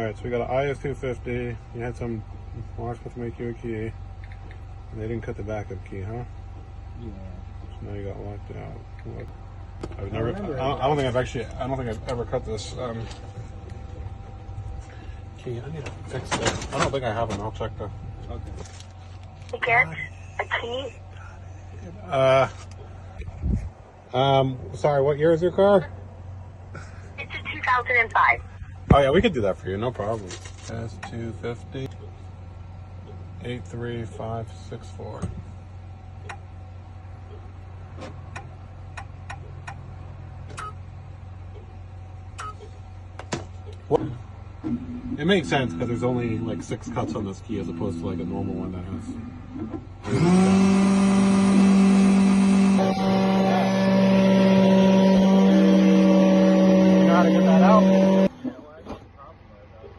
Alright, so we got an IS-250. You had some Locksmith make you a key. And they didn't cut the backup key, huh? Yeah. So now you got locked out. I don't think I've ever cut this key. I need to fix this. I don't think I have them. I'll check though. Okay. Get a key. Sorry, what year is your car? It's a 2005. Oh yeah, we could do that for you, no problem. S250 83564. What? It makes sense because there's only like 6 cuts on this key as opposed to like a normal one that has.